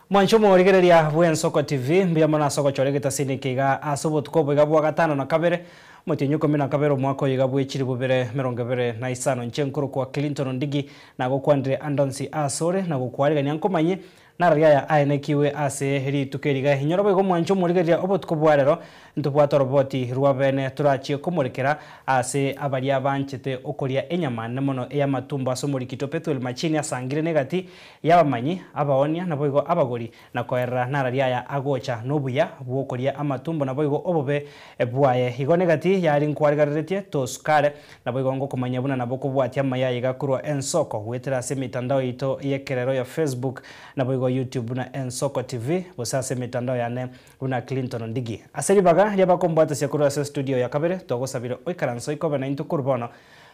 Mwancho mworigereria bwen Soko TV mbia mana soko choregeta sini kiga asobot ko bwa gatano na kabere mutinyo 12 mwaka yiga bwechiri bubere 25 nchenkuru kwa Clinton Ndigi na gokwandire Andonsi Asore na gokwarega nyankomanye na ria ya aenekiwe ase heri tukeriga hinyoro bwo mwancho mworigereria obot ko bwarero ntubwato roboti rwabene turachie kumurikira ase abaria banchete okoria enyamane mono ya matumba somurikito Petrol machine asangire negati yabamanyi abaonia na boigo abagori na koerra nararia ya agocha nobuya bwokoria amatumbo na boigo obobe bwaye igo negati yari nkwarigaretie toskare na boigo ngo kumanya buna na boko bwatia mayayi gakurwa ensoko gwetera se mitandao ito yekerero ya Facebook na boigo YouTube na Ensoko TV bosase mitandao yane una Clinton Ndigi aseri baga ya bakombata cia kurwa se studio ya kabere togosabire oikaranso ikobe na into kurbono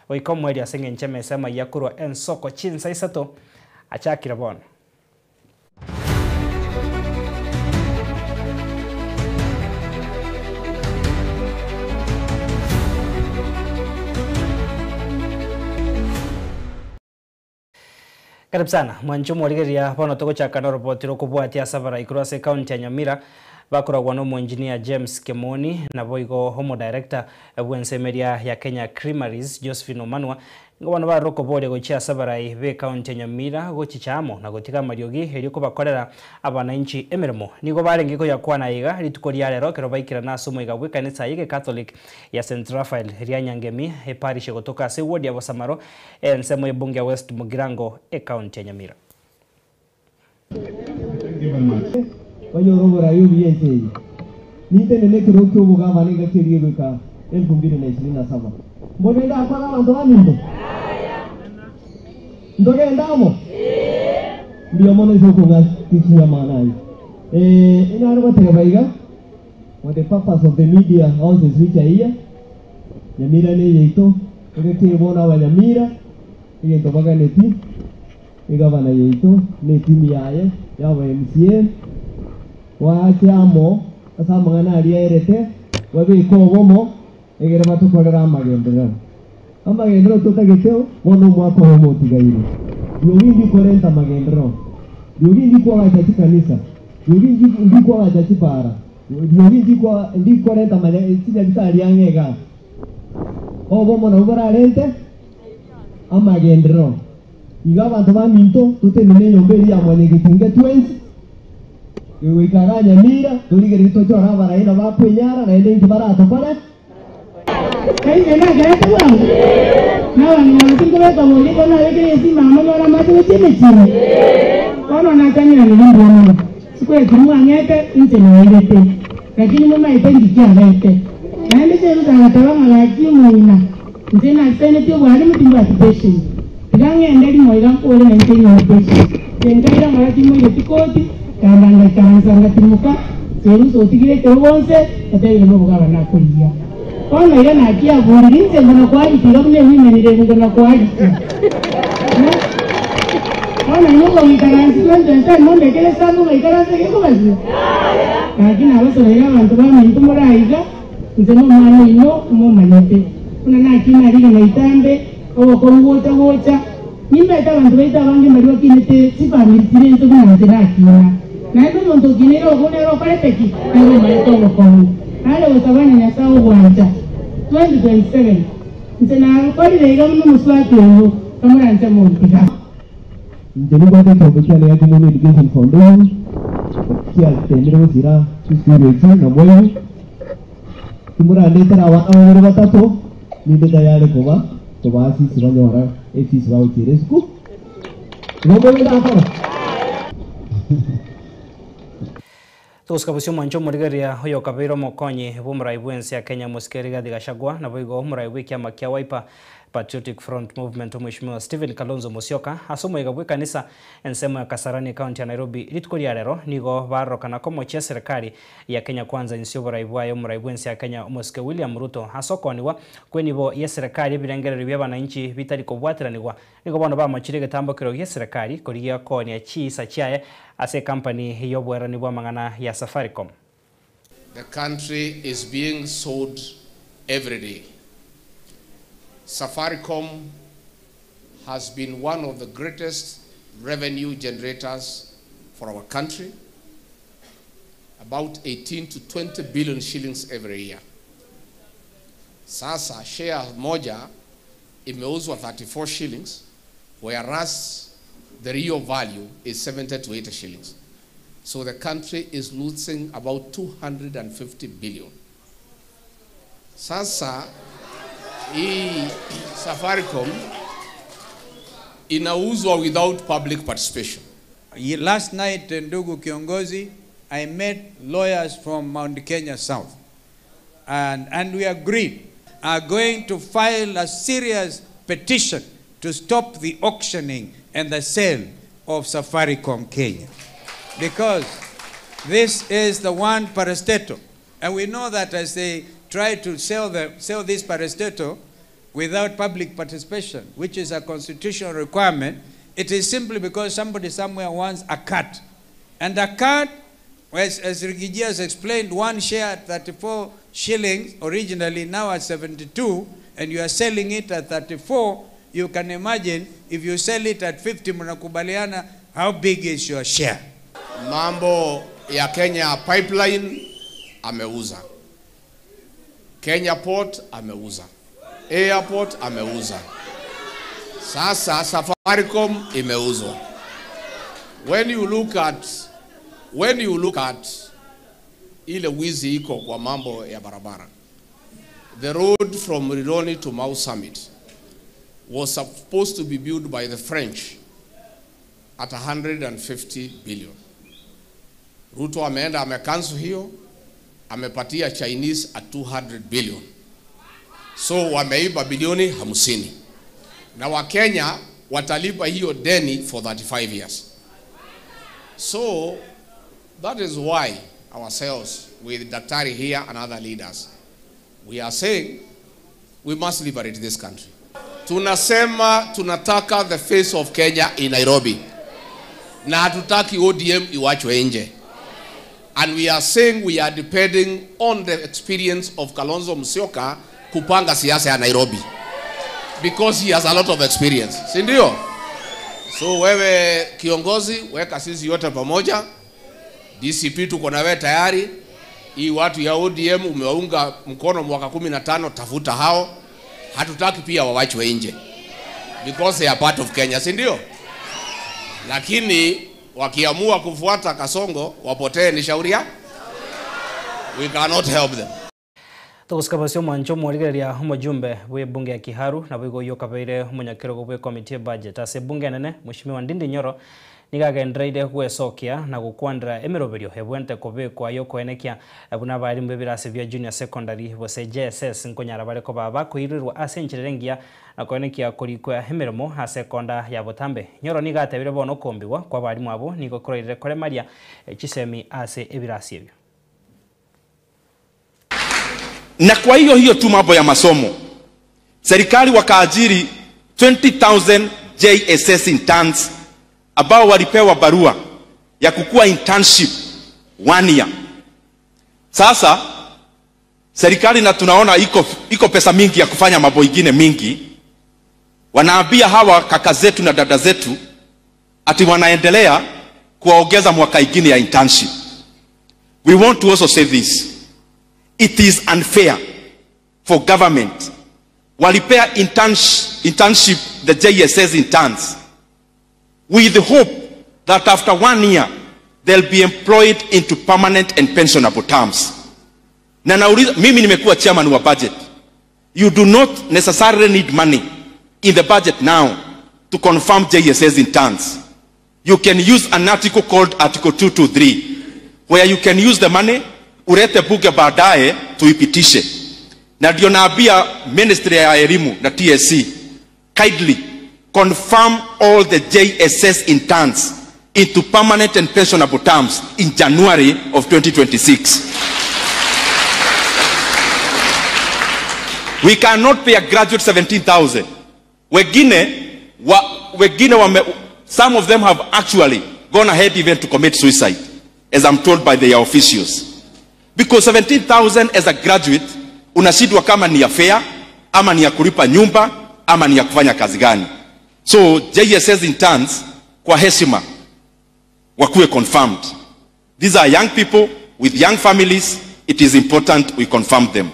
oikomweri asenge ncheme sema ya kurwa Ensoko chinsa isato achakira bono. Karibu sana mwancho mworigeria bono togochakana roboti rokubwatia sabara ikurase county ya Nyamira bakoragwa no engineer James Kemoni na boigo homo director bwensemeria ya Kenya Creameries Josephine Omanwa ngobano barokobore gochia sabara be county ya Nyamira gochichamo na gotika mariogi eriko bakorera abananchi emeremo nigo barengiko yakwana iga ritukori rero kero baikira nasumo iga bwe kanisa yige Catholic ya St Raphael ria Nyangemi parish gotoka se ward ya Bosamaro ensemo ebunge West Mugirango county ya Nyamira. Wanyoro rayu yese nite nene kirokyo buga maniga kiriye beka 2027 mbonenda akora bantu bamindo ndoge ndamo ndio mono zokunga kishia manai ina ro tebaiga what the purpose of the media houses which are here Nyamira ne yeito ngeke bona wa Nyamira ile tobaga neti igavana yeito ne timu yaye yawe MCA wa chamo asamangana alierete wabiko bomo egere batukorera amagendero tutagiteo wono mwako homo tigaire yobindi korenta magendero yobindi kwa gacha kanisa yobindi kwa gacha para yobindi kwa ndi korenta mane tija bitali yangega bomo na ubara rente amagendero igaba ntoma minto tutenene yomberi ya mwane gitinge 20 Nyamira turigere gitochora baraina bakwenyara na ende ngibarato pale kaina gaeta wangu nawa ni mwanzo kwa mwili kona weke si mama wala matu chini chini kono na kanya ni ndio mama sikwe kumwa ngeke nje na ngeke lakini mama ipendi kia ngeke na ndio sasa ngatawa ngaki muina nje na sene pia wali mtimba attention gange ndeli moira kole na nje na attention tengaira mara timu ile tikoti kandanga kanza timuka seru sotigire kebonse atayire no bugaba nakuliya kono ira nakia burinze ngana kwaji tiromne wimenire ngana kwaji kono nyoko mikaranzi ndio monde kele sangu mikaranzi kiko bazi lakini abaso ira abantu bamintu muraiga nzemo mwana ino mo manyete kuna nakina ringa na itambe obo kongocha nimba abantu baita bangi mbali kinete sipamiri tirenzo kuna nakina na ndo ndo kinero kunero pareteki ndio maito kono ale utabanya nyasao bwanja 2027 ntena kwali lego muswati ngo kamura ntemo mpika ndeni bade tobukia le yadi mono education foundation kia tendero zira tusireji na moyo kimura ndetara wana batatu nide dayale koba sisi banyora efisi bawo tiresku ngomo ndakara Tuskabusio mwancho murigeria hoyo kabiro mokonyi bumrai bwensi ya Kenya musikeriga digashagwa na boigo umrai wiki ya makia Wiper Patriotic Front Movement Mheshimiwa Stephen Kalonzo Musyoka asomo igabwe kanisa ensemo ya Kasarani County ya Nairobi ritukori rero nigo barokana komo chia serikali ya Kenya kwanza insio boraibwa yo muraibwensi ya Kenya Muske William Ruto hasokoniwa kwenibo ya serikali birengerero by'abananchi bitari kubwatiraniwa nigo bono bamachire getambo kiro ya serikali koriya koni ya chisa chiaye ase company yo bwerani bwa mangana ya Safaricom. The country is being sold every day. Safaricom has been one of the greatest revenue generators for our country. about 18 to 20 billion shillings every year. Sasa share moja imeuzwa 34 shillings, whereas the real value is 70 to 80 shillings. So the country is losing about 250 billion. Sasa hii Safaricom inauzwa without public participation. Last night, ndugu kiongozi, I met lawyers from Mount Kenya South, and we agreed are going to file a serious petition to stop the auctioning and the sale of Safaricom Kenya, because this is the one parastatal, and we know that as they try to sell this parastatal without public participation, which is a constitutional requirement, it is simply because somebody somewhere wants a cut. And a cut, as Rigiji has explained, one share at 34 shillings originally, now at 72, and you are selling it at 34, you can imagine if you sell it at 50, mnakubaliana, how big is your share? Mambo ya Kenya Pipeline ameuza. Kenya Port ameuza. Airport ameuza. Sasa Safaricom imeuzwa. When you look at ile wizi iko kwa mambo ya barabara, the road from Rironi to Mau Summit was supposed to be built by the French at 150 billion. Ruto ameenda amecancel hiyo, amepatia Chinese at 200 billion. So wameiba bilioni 50. Na Wakenya watalipa hiyo deni for 35 years. So that is why ourselves, with Daktari here and other leaders, we are saying we must liberate this country. Tunasema tunataka the face of Kenya in Nairobi. Na hatutaki ODM iwachwe nje. And we are saying we are depending on the experience of Kalonzo Musyoka kupanga siasa ya Nairobi, because he has a lot of experience. Si ndio? So wewe kiongozi, weka sisi yote pamoja. DCP tuko na wewe tayari. Hii watu ya ODM umewaunga mkono mwaka 15, tafuta hao. Hatutaki pia wawachwe nje, because they are part of Kenya, si ndio? Lakini wakiamua kufuata Kasongo wapotee ni shauri yao. We cannot help them. Tukusikabasio mwancho mwarigeria mujumbe we bunge ya Kiharu na wigo yoka beire munyakiro gwe committee budget ase bunge nene Mheshimiwa Ndindi Nyoro nigagendereire gwesokia na gukwandira emiroberio hebwente kubikwa yoko enekia ebuna bari mbebirase bya junior secondary bose JSS nkonyara bare ko baba kuirirwa ase nchirengia na koenekia kurikwa emirimo ase konda ya Butambe. Nyoro nigatebire bono kombiwa kwa bari mwabo nigo kuroire kore Maria chisemi ase ebirase ebyo. Na kwa hiyo tu mambo ya masomo, serikali wakaajiri 20,000 JSS interns ambao walipewa barua ya kukua internship 1 year. Sasa serikali, na tunaona iko pesa mingi ya kufanya mambo ingine mingi, wanaambia hawa kaka zetu na dada zetu ati wanaendelea kuongeza mwaka ingine ya internship. We want to also say this. It is unfair for government walipea internship the JSS interns with the hope that after 1 year they'll be employed into permanent and pensionable terms. Na nauliza, mimi nimekuwa chairman wa budget. You do not necessarily need money in the budget now to confirm JSS interns. You can use an article called Article 223 where you can use the money urete bunge baadaye tuipitishe. Na ndio naambia Ministry ya Elimu na TSC, kindly confirm all the JSS interns into permanent and pensionable terms in January of 2026. We cannot pay a graduate 17,000. Some of them have actually gone ahead even to commit suicide, as I'm told by their officials. Because 17,000 as a graduate, unashidwa kama ni ya fare, ama ni ya kulipa nyumba, ama ni ya kufanya kazi gani. So JSS interns kwa heshima wakuwe confirmed. These are young people with young families, it is important we confirm them.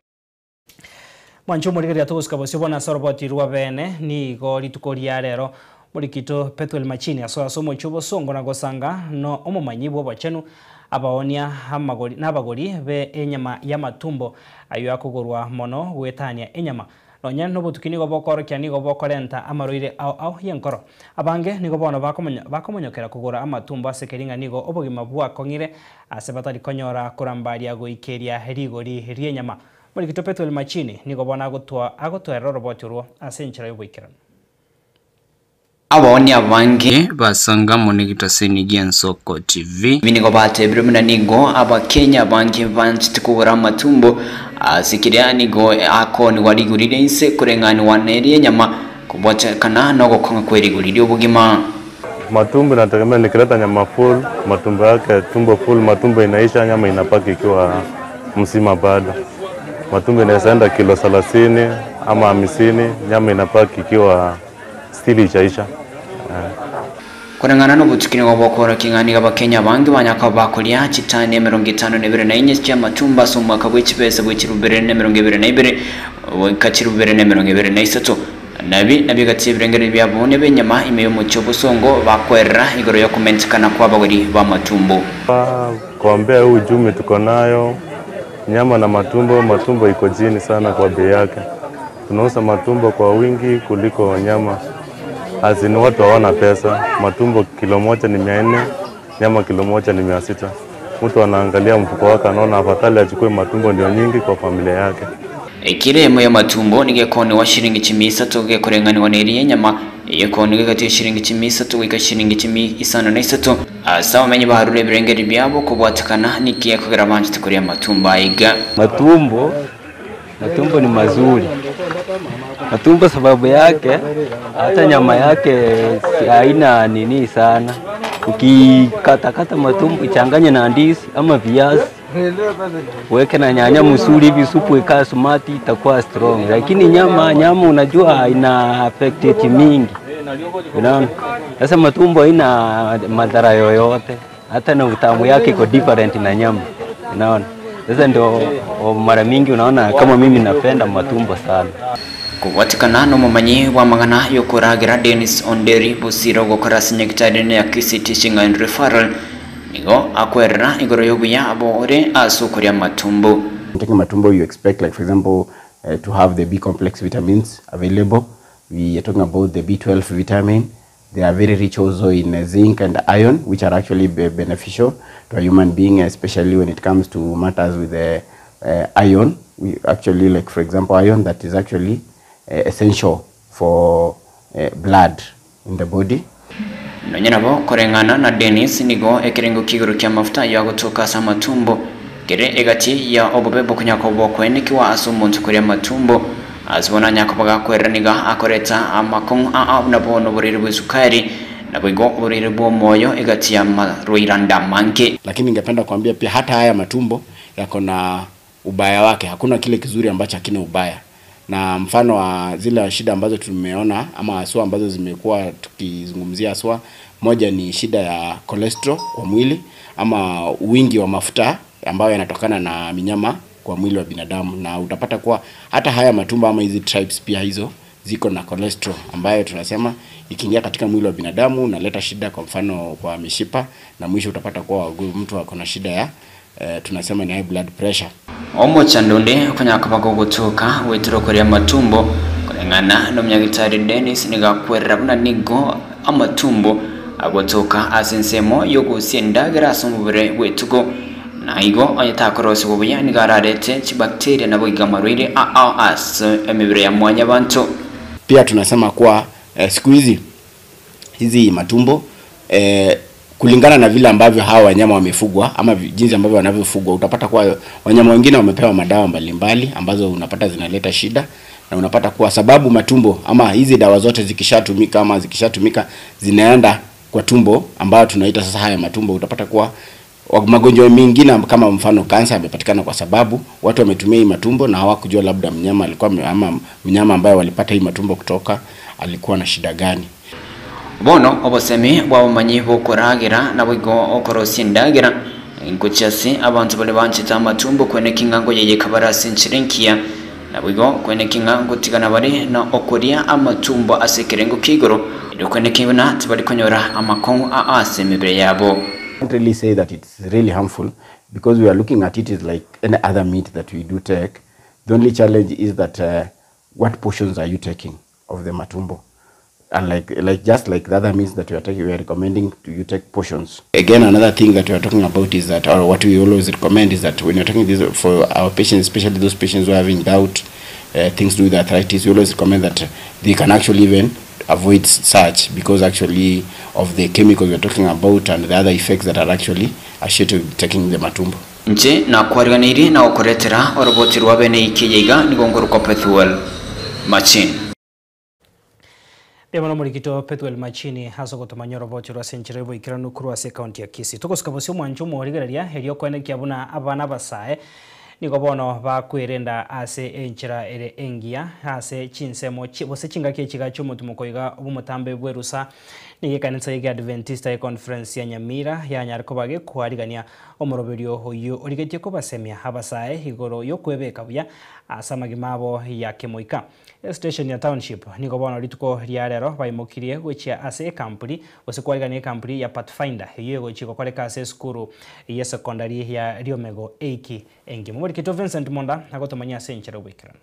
Mwancho murigeria tuguska bosio bona soroboti ruwa bene ni gori tukoria rero murikito Pethuel Machini aso mochubo songo na gosanga no omumanyi bwo bachenu abaonia hamagori nabagori be enyama ya matumbo ayo akugurwa mono gwetania enyama nonya no butukini go bokoro kyani go bokorenta amaroire au yenkoro abange nigo bono bakomonyokera kugura amatumbo asekeringa nigo obogima bwa kongire asebatari konyora kurambaria goikeria herigori rienyama murikito Pethuel Machini nigo bona agotwa roboti ruo asenchira yoboikirana Abaonia bange basanga monigita Senigia Soko TV minigo batebire munanigo abakenya bange banchi tukubura matumbo asikiria nigo akoni warigurire inse kurengani waneri nyama kubwacha kana no gokonga kwerigurire ubugima matumbo nategemea nikileta nyama full matumbo yake tumbo full matumbo inaisha nyama inapaki ikiwa msima bado matumbo inaenda kilo 30 ama 50 nyama inapaki ikiwa stili chaisha kurengana no butukini go bokora kingani abakenya bange banyaka bakolia chitani 54 cya matumba so mwaka bw'ikibese bw'ikirubere 22 wakachirubere 23 nabi gati birengere byabone benyama imeyo mu cyobusongo bakwerera igoro yo kumentikana kwa bagori ba matumbo kuambia ujumi tuko nayo nyama na matumbo iko chini sana kwa bei yake tunauza matumbo kwa wingi kuliko nyama azini watu hawana pesa matumbo kilo moja ni 400 nyama kilo moja ni 600 mtu anaangalia mfuko wake anaona afadhali achukue matumbo ndio nyingi kwa familia yake ikiremo ya matumbo nigekoni wa shilingi 300 gekorengani waneriye nyama yekoni gati shilingi 300 wika shilingi 53 asa umenye baharure birengeri byabo kubwatakana nikiye kugera banje tukuriya matumbo aiga matumbo ni mazuri matumbo sababu yake hata nyama yake haina nini sana ukikata matumbo ichanganye na ndizi ama viazi weke na nyanya msuri hivi supu ikae sumati itakuwa strong lakini nyama unajua ina affected mingi unaona sasa matumbo haina madhara yoyote hata na utamu yake iko different na nyama unaona sasa ndio mara mingi unaona kama mimi napenda matumbo sana kuwatikana no mumanyi wa magana yokuragira Dennis Onderi busiro gukora sinyekitari ya KC Teaching and Referral nigo akwerera igoro yobuya abore asukuria matumbo taking matumbo you expect like for example to have the B complex vitamins available we are talking about the B12 vitamin they are very rich also in zinc and iron which are actually beneficial to a human being especially when it comes to matters with the iron we actually like for example iron that is actually essential for blood in the body nonyerabo korengana na Dennis nigo ekerengo kiguru kya mafuta ya gutoka sa matumbo kere egati ya obobebo kunyako bokwe nikiwa asumuntu kuri matumbo azibona nyakobaga kweraniga akoreta amakon nabono burire bw'isukari nabwo burire bwo moyo egati ya Rwiranda manke lakini ningependa kuambia pia hata haya matumbo yako na ubaya wake hakuna kile kizuri ambacho hakina ubaya na mfano wa zile shida ambazo tumeona ama aswa ambazo zimekuwa tukizungumzia aswa moja ni shida ya cholesterol kwa mwili ama wingi wa mafuta ambayo yanatokana na minyama kwa mwili wa binadamu na utapata kuwa hata haya matumbo ama hizi tribes pia hizo ziko na cholesterol ambayo tunasema ikiingia katika mwili wa binadamu unaleta shida kwa mfano kwa mishipa na mwisho utapata kuwa mtu ako na shida ya tunasema ni high blood pressure omo chandonde kunyakabago gutuka wetiro kuri matumbo kurengana no myagitari Dennis nigakwerera buna nigo amatumbo agotoka asensemo yogusiendagira asumubure wetugo naigo ayatakorosi bubuya nigararete chibakteria nabo igamarwire as emibire ya mwanya bantu pia tunasema kwa siku hizi matumbo kulingana na vile ambavyo hawa wanyama wamefugwa ama jinsi ambavyo wanavyofugwa utapata kwa wanyama wengine wamepewa madawa mbalimbali ambazo unapata zinaleta shida na unapata kwa sababu matumbo ama hizi dawa zote zikishatumika zinaenda kwa tumbo ambayo tunaita sasa haya matumbo utapata kwa magonjwa mengine kama mfano kansa yamepatikana kwa sababu watu wametumia hii matumbo na hawakujua labda mnyama alikuwa ama mnyama ambaye walipata hii matumbo kutoka alikuwa na shida gani bono obosemi bwa manyi bokuragira nabwo okorosi ndagira ingochase abantu bale banchita amatumbo kwene kingango yeye kabarasi nchirenkia na bwigo kwene kingango tigana bari na okoria amatumbo asekerengo kigoro ndo kwene kibona tibali konyora amakon aase mibere yabo. I can't really say that it's really harmful because we are looking at it as like any other meat that we do take. The only challenge is that what portions are you taking of the matumbo? And like just like the other meats that we are taking, we are recommending you take portions. Again, another thing that we are talking about is that, or what we always recommend is that when you're taking this for our patients, especially those patients who are having gout, things to do with arthritis, we always recommend that they can actually even avoid such because actually of the chemicals we are talking about and the other effects that are actually associated with taking the matumbo. Nje na kuariganiri na okuretera oroboti rwabene ikiyega nigongoro kwa Pethuel Machini. Pia murikito Pethuel Machini haso gotomanya roboti rwa senchirebo ikiranu kuru ase county ya Kisii. Tukosikabosyo mwanju muhorigereria herio kwene kiabuna abana basae niko bono bakwirenda ase enchira ere engia ase chinsemo bose chingake chigacho mutumukoiga obumutambe bwerusa nige kanisa ya Adventista conference ya Nyamira ya Nyarkobage kwarigania omoroberio hoyo origetie ko basemia abasae igoro yo kwebeka buya asamagimabo ya kemoika station ya township niko bono lituko riarero baimokirie gochia ase kampuni bose kwarigania kampuni ya Pathfinder hiyo gochiko koleka ase skuru ya secondary ya Riomego Eiki engi Kito Vincent Monda agotomanya senchera wikran.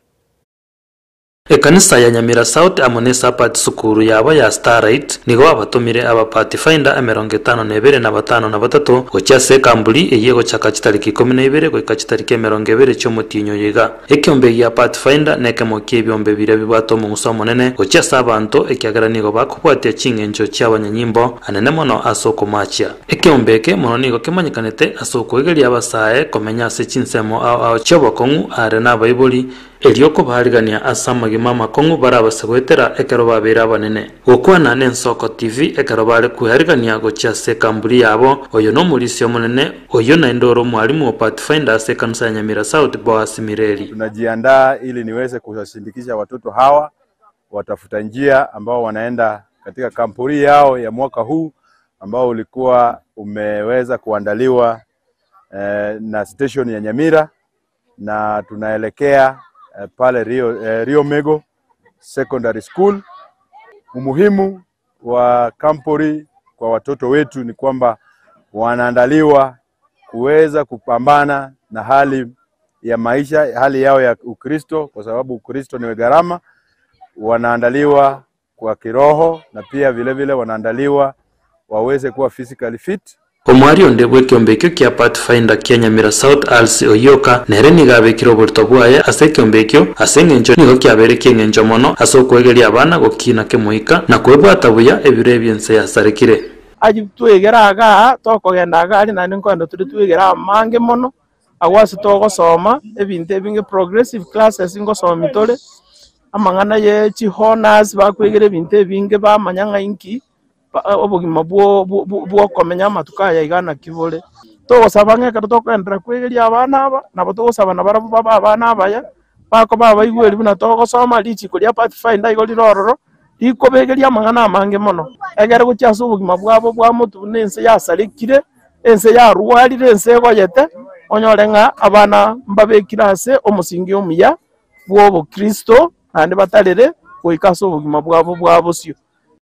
Ekanisa ya Nyamira South amonesa part sukuru yabo ya Starlight nigo abatumire aba Pathfinder 52 na batatu gochase kambuli eyego chaka chitariki 12 goika chitariki 20 cyomutinyo yiga ekyombe ya Pathfinder nekemokie byombe bire bibato mu musomo nene gochasa abantu ekyagara nigo bakubwate chingenjo cy'abanyanyimbo anene mono asoko machia ekyombeke mono nigo kemanyikanete asoko egeri abasae komenya se chinsemo ao chobokongu are na Bible Elioko baharigania asamagima makongu barabasegwetera ekero babera banene gukwana n'ensoko TV ekero bare kuharigania gocha se kamburi yabo oyo no mulisio munene oyo na ndoro mwalimu wa Pathfinder se kanisa ya Nyamira South Boaz Mireli. Tunajiandaa ili niweze kuwashindikisha watoto hawa watafuta njia ambao wanaenda katika kampuni yao ya mwaka huu ambao ulikuwa umeweza kuandaliwa na station ya Nyamira na tunaelekea pale Riomego Secondary School. Umuhimu wa kampuni kwa watoto wetu ni kwamba wanaandaliwa kuweza kupambana na hali ya maisha, hali yao ya Ukristo, kwa sababu Ukristo ni gharama. Wanaandaliwa kwa kiroho na pia vile vile wanaandaliwa waweze kuwa physically fit. Omwario ndebwe kyombekyo kya Pathfinder kya Nyamira South Alsi Oyoka nere nigabe kiroborto bwaye ase kyombekyo asengenjo nigo kyabere kyengenjo mono asokwegeria abana gokina kemuika na kwebwata buya ebire byense yasarekire agitwegeraga tokogendaga ari nani nkondo turi twegera mange mono agwase togosoma ebinte ebinge progressive classes ingosoma mitole amangana ye chihonas bakwegera ebinte ebinge bamanyanga inki obugima bwo komenya matuka ya igana kibole togosaba ngeka tokwendera kwegeria abana aba nabo togosaba na barabo baba abana abaya bako baba igweri buna togosoma lichi kulia Pathfinder igoli rororo ikobegeria amangana amange mono egere gochaso obugima bwabo bwa mutu nense yasarekire ense ya ruwarire ense goyete onyorenga abana mbabekirase omusingi omuya bwo Kristo ande batarere goikaso obugima bwabo bwabosyo.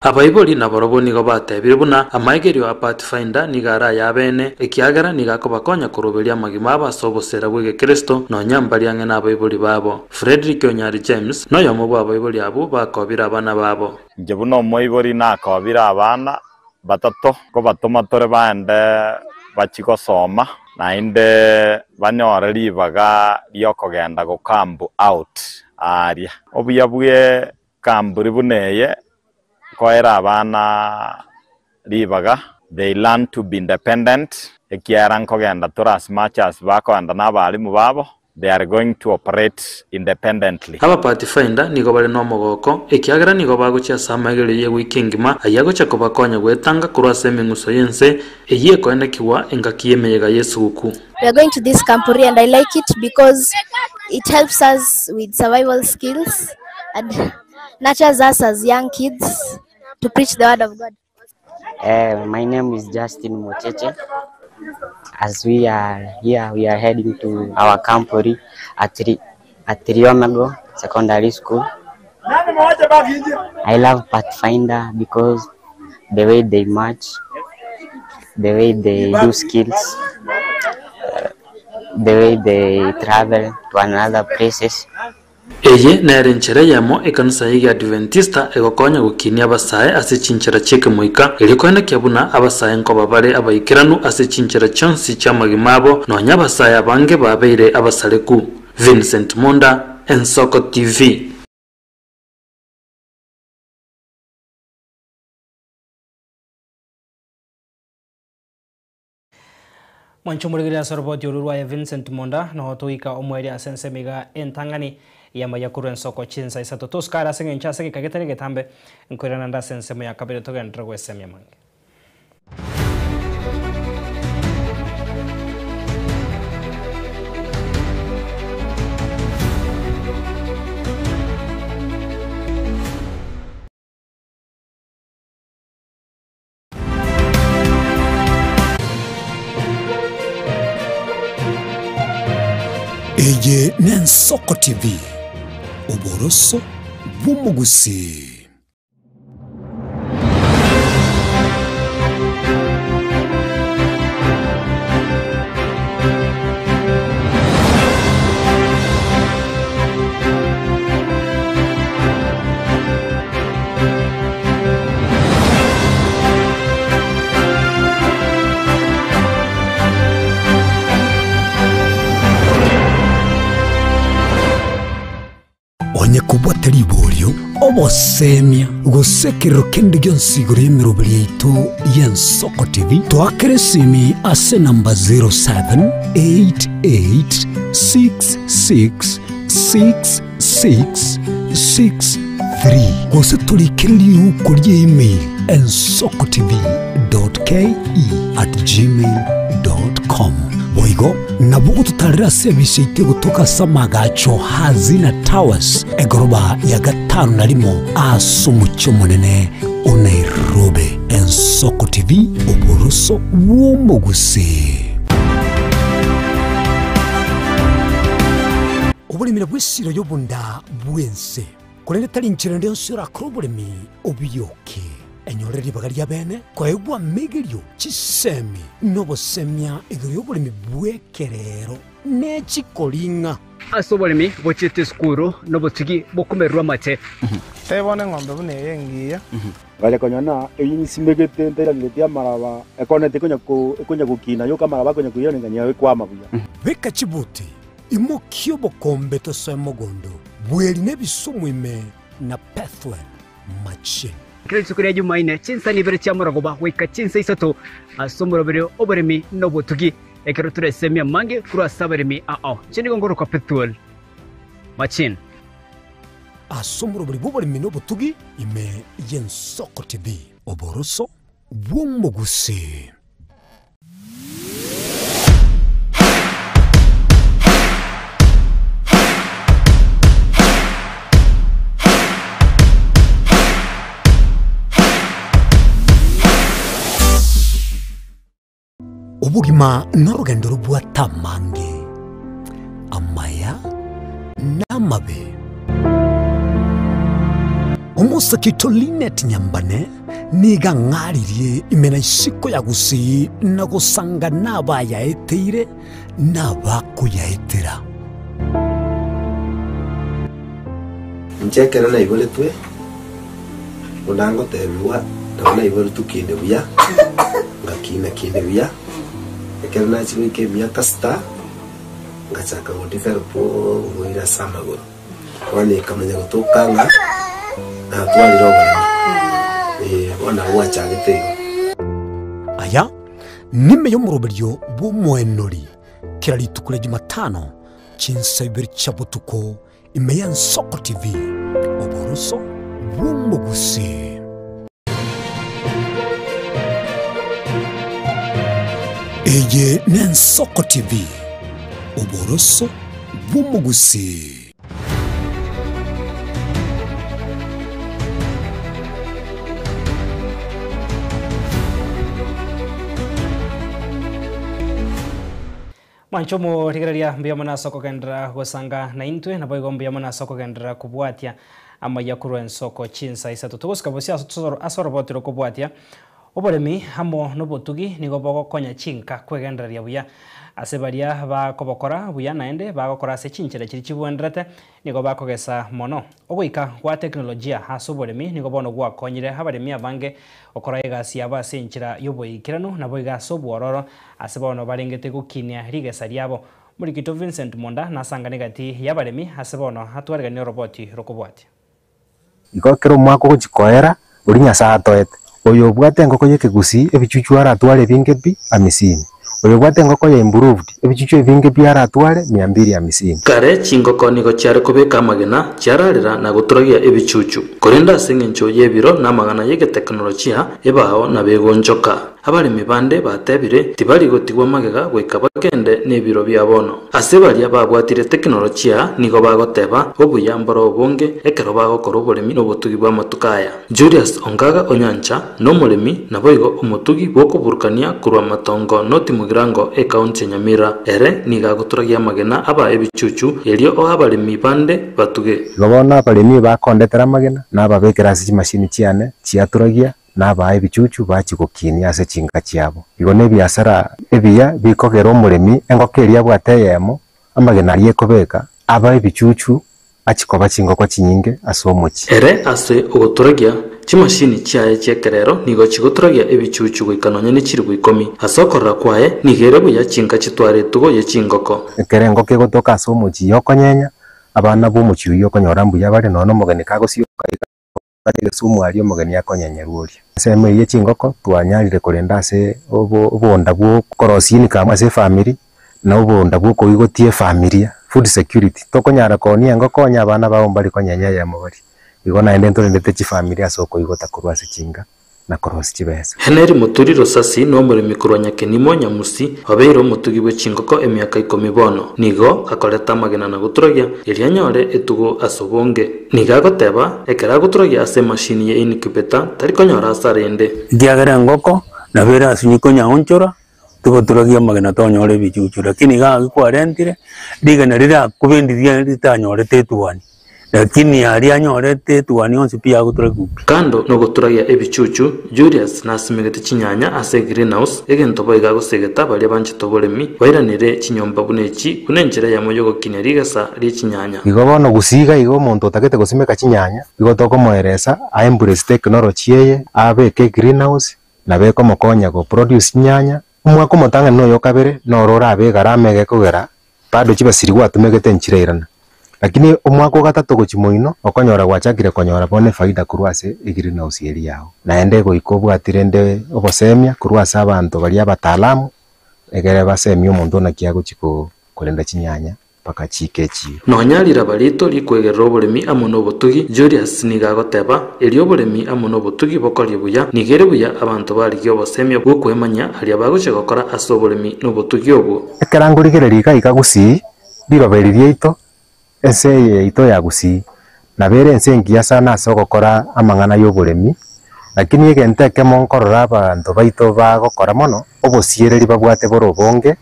Abaiboli na borobo nigo batebire buna amaigeri wa Pathfinder nigara yabene ekiagara nigako bakonya kuroberia magima abasobosera bwege Kristo no nyambari ange na abaiboli babo. Frederick Onyari James no yomo abaiboli abo bakobira abana babo. Nje buno moibori nakobira abana batato ko batoma tore bande bachiko soma na inde banyore libaga yokogenda go kambu out aria obuyabwe kambu ribuneye koera abana libaga they learn to be independent ekiaran kogenda tora as much as bako anda nabalimu babo they are going to operate independently. Aba Pathfinder nigo bari no mogoko ekiagara nigo bagocha samagere ye wikingima ayagocha kobakonya gwetanga kurase minguso yense eye koenekiwa engakiyemeyega Yesu guku. We are going to this campuri and I like it because it helps us with survival skills and nurtures us as young kids to preach the word of God. My name is Justin Mocheche. As we are here, we are heading to our campori at Riomago Secondary School. I love Pathfinder because the way they march, the way they do skills, the way they travel to another places. Eye nere nchere yamo ekanisa ya Adventista egokonya gukinia abasae ase chinchera cheke moika ilikwenda kiabuna abasae ngo babare abaikiranu ase chinchera chonsi chamagimabo nonya abasae abange babeire abasaleku. Vincent Monda, Ensoko TV. Mwanchumurigiria soroboti ururwa ya Vincent Monda na hotuika omweri asensemiga entangani ya mayakuru Ensoko chinsa isato toskara senge nchasa kagitari getambe nkwirana nda sensemo ya kabere toga ndragwe semya mange. Eye Ensoko TV Oboroso bw'umugusi. Kubwata libolyo obosemya gusekero kende gyonsigoro y'emirobiri yaitu y'Ensoko TV twakeresimi ase namba 0788666663 gose tulikiriri uko email ensokotv.ke@gmail.com boigo nabugo tutarira service ite gutoka samagacho hazina towers egoroba ya gatanu narimo asumucyo munene Nairobi. Ensoko TV oboroso w'umugusi. Obulimira bw'esiro y'obunda bwense kulende tali nchirende yonsura krobolemi obiyoke enyoreri bagalia bene kwaegwa megerio chisemi nobosemya egerio bulimi bwekerero nechikolinga asobolemi bochete skuru nobotigi bokumerwa mate tebone ngombe bune yengiya gale konyana eyinsimegete ndera ngetia maraba ekonete konya gukina yo kamaraba konya kuyone nganya we kwa mabuya beka chibuti imokyo bokombe to semogondo bweli nebisumwime na Pathway machine. Kile sukuri ya Jumaine chinsa nibere cha muragoba weka chinsa isato asomurobere oberemi nobotugi ekero turesemya mange kura saberemi chini gongoro kwa Pathway machine asomurobere boberemi nobotugi ime y'Ensoko TV oboroso bw'umugusi. Ubugima n'urugendo rw'atamange amaya n'amabe umusakito Linet Nyambane niga ngaririye imena isiko yagusi nagusanga nabayaeteire nabakuyaetera nchekera na ibole twe unango tebiwa ndabona ibole tukinde buya ngakina kinde buya ekera na chiri ke miaka sta ngachaka udiferpo uira samagoro wani kamenya gutokanga na twali roba wana wacha gitego aya nime yo muroberyo bw'umwenori kiraritukure Jumatano chinsa ibiri chabutuko ime y'Ensoko TV oboroso bw'umugusi. Eye n'Ensoko TV oboroso bw'umugusi. Wanchomo rigereria mbia mona soko gendera gosanga na intwe na boigo mbia mona soko gendera kubwatia ama yakuru ensoko chinsa isa tutugoska bosia asoro botiro kubwatia oboremi hamo nobotugi nigo bogokonya chinka kwegenderia buya asebaria bakobokora buya naende bagokora se chinchera chiri chibwenderete nigo bakogesa mono ogoika kwa teknolojia haso boremi nigo bono gwakonyire habaremi abange okora egasi abase inchira yoboikirano na boiga sobwororo asebono barengete gukinia rigesa riabo muri kito Vincent Monda nasanga negati yabaremi asebono hatwarigani roboti rokobwati ikokero mwako gukikoera uri nyasatoete oyo bwate ngoko yekigusi ebichuchu aratware bingebi amisini oyo bwate ngoko ya improved ebichuchu ebingebi aratware 250 kare chingoko nigo cyare kubeka amagena cyararira na guturagia ebichuchu korenda singencho yebiro na magana yege teknolojia ebaho na begonjoka abarimi bande batebire tibari gotigwa magega gweka bakende nebiro byabono asebaria babwatire teknolojia nigo bagoteba obuyamboro obonge ekero bagokora oboremi nobotugi bwa matukaya Julius Ongaga Onyancha no murimi na boigo umutugi bokuburukania kurwa matongo noti mugirango e county Nyamira ere niga guturagia magena aba ebichuchu elio o abarimi bande batuge gobona abarimi bakondetera magena nababekera zi machine cyane cyaturagia naba ebichuchu bachigukinia ase chinga cyabo igo ne biasara ebia bikogera omuremi engokeria bwateyemo amagena yekobeka aba ebichuchu achikoba chingoko chinyinge asomochi ere ase ogoturagia chimashini cyaye cyekerero nigo chigoturagia ebichuchu gwikanonya ni chiri gwikomi asokorra kwae nigere buya chinga chitware tugo ye chingoko ekerengo ke gotoka asomochi yokonyenya abana bomuchi yokonyora mbuya bari nono mogeni kagosio kare sumu ali omogeni akonyenya rwori sema ye chingoko twanyarire korenda ase obonda bwo korosini kama ase family na obonda bwo koigotie familia food security tokonyara konia ngokonya abana bawo mbali konyenya ya mobari igo naende ntorendete chi familia soko igota kurwa ase chinga na korosi chibesa Henry Muturiro Sasi no murimi kurwanya kenimo nyamusi wabeiro mutugi bwe chingoko emyaka 10 bono nigo akoreta magena na guturagia irianyore etugo asobonge niga goteba ekera guturagia ase machine ye incubator tarikonyora sarende diagara ngoko na vera asunyiko nyaonchora tugoturagia magena tonyore bichuchu lakini ga gikwarentire digana rira kubendiria ritanyore tetuani lakini ali anyorete tuani onsi pia gutura gupi kando no guturagia ebichuchu Julius nasimegete chinyanya ase greenhouse egento boiga gusegeta bali banche toboremi bairanire chinyomba bunechi kunenjera ya moyo gokinya rigasa ri chinyanya igo bono gusiga igo muntu utagete gusimeka chinyanya igo toko moeresa a embrace technology ye abeke greenhouse na beko mokonya go produce nyanya umwako motanga no yokabere no rora abega ramege kugera bado chibasiri gwatumegete nchireirana lakini omwako gatatu gochimoino okonyora gwachakire konyora bone faida kurwase greenhouse eri yao naende goikobwatire nde obosemia kurwase abantu bali abataalamu egere basemia omuntu nakiago chiko kolenda chinyanya paka chikechi nonyarira balito likwegerera oboremi amono botugi Julius niga goteba eri oboremi amono botugi bokori buya nigere buya abantu bali obosemia bwo kwemanya ali abagoche gokora ase oboremi no botugi obwo ekerangurigereria ikaika gusi biroberirie ito ese ito ya gusi na bere ensengia sana sogokora amangana y'oboremi lakini egente kemo nkorora abantu baito bagokora mono obosiereri babwate borobonge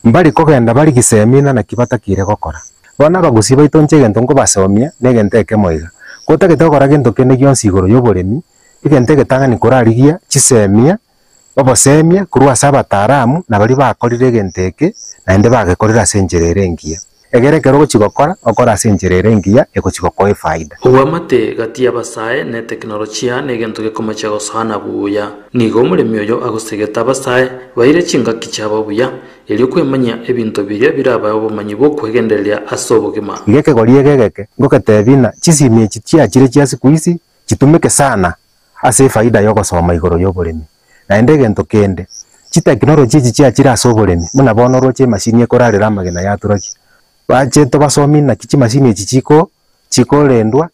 mbali kogenda bali gisemina na kibatakire gokora bona bagusi baito nchegento ngo basomia negente kemo iga kotagete gokora gento kene gionsi igoro y'oboremi egente getangani korarigia chisemia obosemia kurwa sabataaramu na bali bakorire genteke na ende bagekorera senjerere ngia egere kero gochigokora okora senjerere ngia egochigoko faida uwamate gati abasae ne teknolojia ne gento gekomacha gosana buya nigo muremi oyo agosegeta abasae baire chinga kichaba buya eli kwemanya ebinto biria biraba obumanyi bwo kwegenderia asobogima igeke gorie gegeke ngoketebina chisimie chitia chire chia siku ici chitumike sana ase faida yo gosoma igoro y'oboremi na ende gento kende chi teknolojia chitia chira asoboremi muna bono roche machine ekorarira magena yaturaki bache to basomi na kichi machine chichiko chikolendwa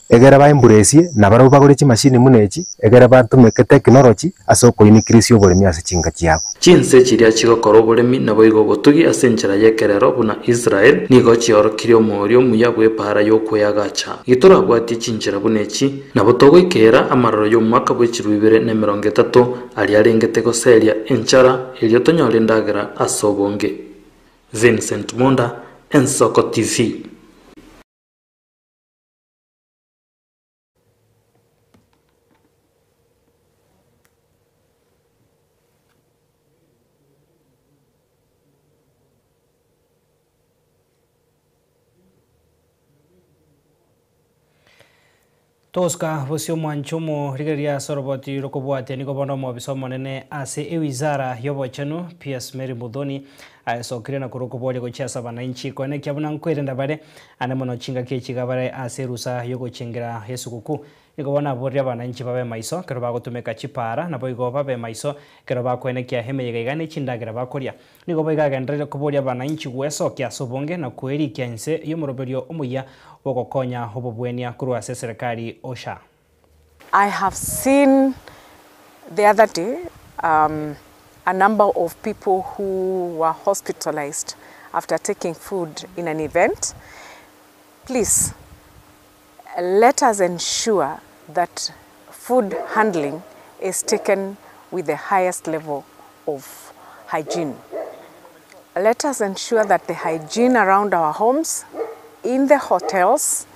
egera ba embrace na baro bagore chi machine munechi egera batumeke technology asoko increase oboremi ase chinga chiabo chinse chiria chigokora oboremi na boigo botugi ase enchera yekerero buna Israel nigo chiorokire omorio muya bwepara yokweyagacha gitora gwati chinchera bunechi na botogo ikera amaroro y'omwaka bw'echiru 2030 ali arengete goseria enchara elio tonyore ndagera asobonge Vincent Munda, Ensoko TV. Toska busio mwanchumo rigeria soroboti rokobwate niko bono mo bisomo nene ase ewizara yobochenu PS Mary Mudhoni sokire na kurokobole gochasa bananchi kone kyabuna nkwirenda bare ane mono chinga kechiga bare ase rusa yogochengera Yesukuku niko bona borya bananchi babe maiso kero bagotumeka chipara na boigo babe maiso kero bakwene kya heme yegane chindagira bakoria niko boiga gendere koborya bananchi gweso kya sobonge na kweri kyanse yomoroberio omuya wogokonya hobobwenia kurwa serikali OSHA. I have seen the other day a number of people who were hospitalized after taking food in an event. Please, let us ensure that food handling is taken with the highest level of hygiene. Let us ensure that the hygiene around our homes, in the hotels,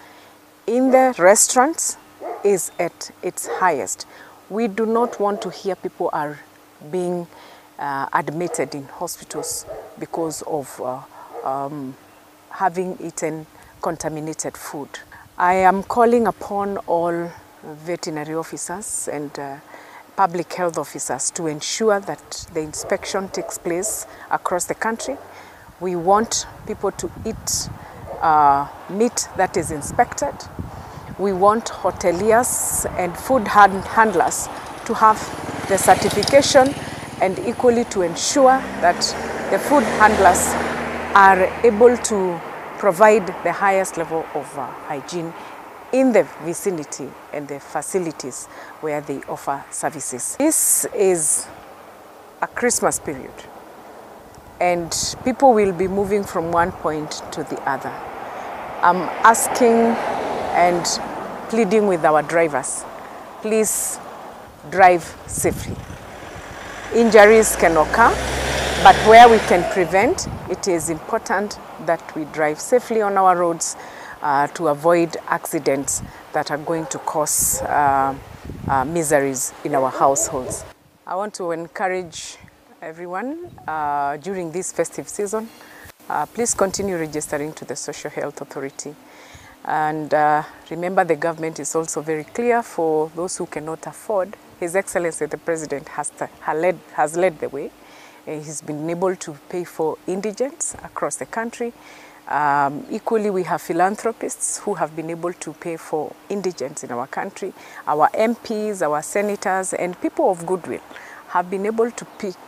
in the restaurants, is at its highest. We do not want to hear people are being admitted in hospitals because of having eaten contaminated food. I am calling upon all veterinary officers and public health officers to ensure that the inspection takes place across the country. We want people to eat meat that is inspected. We want hoteliers and food handlers to have the certification and equally to ensure that the food handlers are able to provide the highest level of hygiene in the vicinity and the facilities where they offer services. This is a Christmas period and people will be moving from one point to the other. I'm asking and pleading with our drivers, please drive safely. Injuries can occur, but where we can prevent, it is important that we drive safely on our roads to avoid accidents that are going to cause miseries in our households. I want to encourage everyone during this festive season, please continue registering to the Social Health Authority. And remember, the government is also very clear for those who cannot afford. His Excellency the President has led the way. He's been able to pay for indigents across the country. Equally, we have philanthropists who have been able to pay for indigents in our country. Our MPs, our senators, and people of goodwill have been able to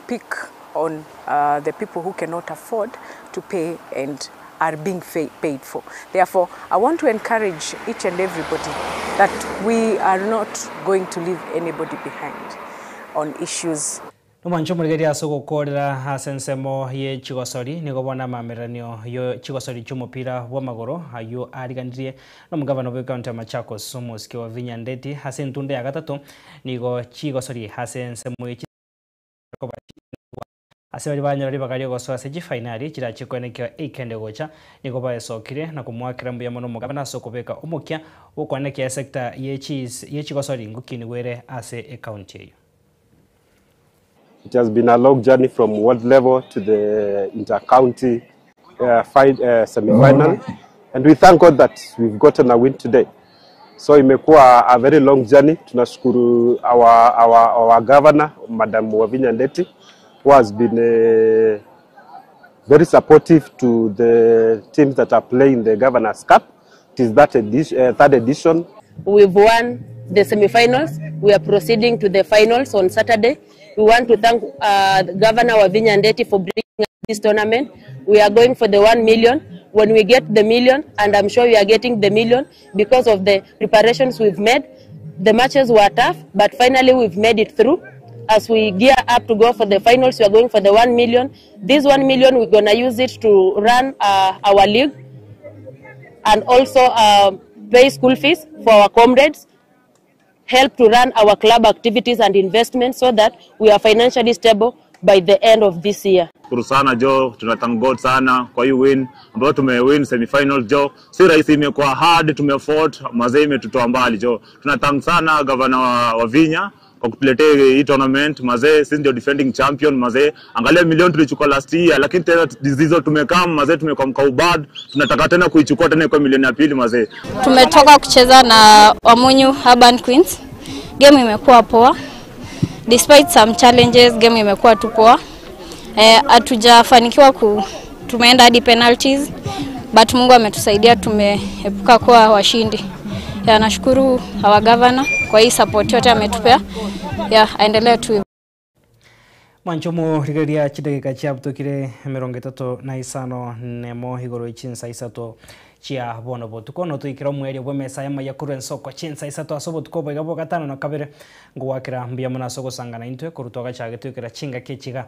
pick on the people who cannot afford to pay and are being paid for. Therefore, I want to encourage each and everybody that we are not going to leave anybody behind on issues. Numancho murigeria sogo korera hasensemo ye chigosori nigobona mameranio yo chigosori chumupira wa magoro ayo arigandirie no mugavana wa county Machakos Somoski wa Vinya Ndeti hasentunde ya gatatu nigo chigosori hasensemo ye asebali banyarari bakario gosoa seji finali kira chikwenekyo ikende gocha niko baesokire na kumwakira mbuya mono mugabana sokobeka umukya ukwanekya sector ye chigosori ngukini were ase account yeyo. It has been a long journey from world level to the inter-county semi-final, and we thank God that we've gotten a win today. So imekuwa a very long journey. Tunashukuru our governor, Madam Wavinya Ndeti, who has been very supportive to the teams that are playing the Governor's Cup. It is that third edition. We've won the semi-finals. We are proceeding to the finals on Saturday. We want to thank Governor Wavinya Ndeti for bringing us this tournament. We are going for the 1 million. When we get the million, and I'm sure we are getting the million because of the preparations we've made, the matches were tough, but finally we've made it through. As we gear up to go for the finals, we are going for the 1 million. This 1 million, we're going to use it to run our league and also pay school fees for our comrades, help to run our club activities and investments so that we are financially stable by the end of this year. tunashukuru sana jo, tunathank God sana kwa hii win ambayo tumewin semi-final jo. Si rahisi, imekuwa hard, tumefought, mazee imetutoa mbali jo. Tunathank sana gavana wa Vinya kwa kutuletea hii tournament mazee, sisi ndio defending champion mazee. Angalia milioni tulichukua last year, lakini tena hizo tumekaa mazee, tumekuwa mkaubad, tunataka tena kuichukua tena kwa milioni ya pili mazee. Tumetoka kucheza na Wamunyu Urban Queens. Game imekuwa poa. Despite some challenges, game imekuwa tu poa. Hatujafanikiwa tumeenda hadi penalties, but Mungu ametusaidia, tumeepuka kuwa washindi. Nashukuru our governor kwa hii support yote ametupea. Aendelee tu. Manchomo rigeria chidegeka chiabutokire 35 nemo higoro ichinsa isato chia bono botuko no tuikira mweri bwa mesa ya mayakuru ensoko chinsa isato asobotuko bwa gabo gatano na kabere ngwakira mbia muna soko sangana intwe kurutoga chage tuikira chinga kechiga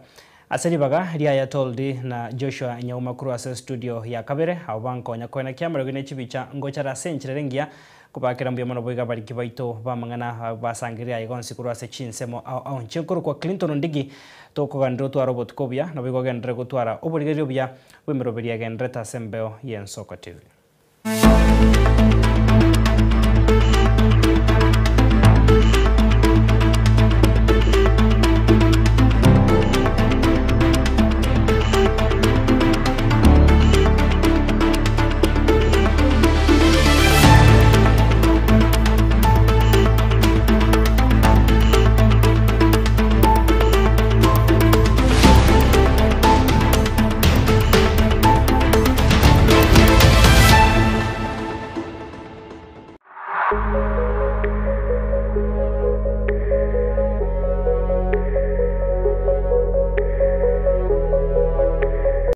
aseri baga ria ya toldi na Joshua Nyauma kuru ase studio ya kabere abanko nyakoena kyamara gine chibicha ngochara senchirengia kubakira mbia muna bwa bariki baito bamangana basangiria igonsi kuru ase chinsemo au nchinkuru kwa Clinton Ndigi toko gandro twa robot kobia na bigo gendre gutwara oburigerio bya wemeroberia gendreta sembeo yensoko TV.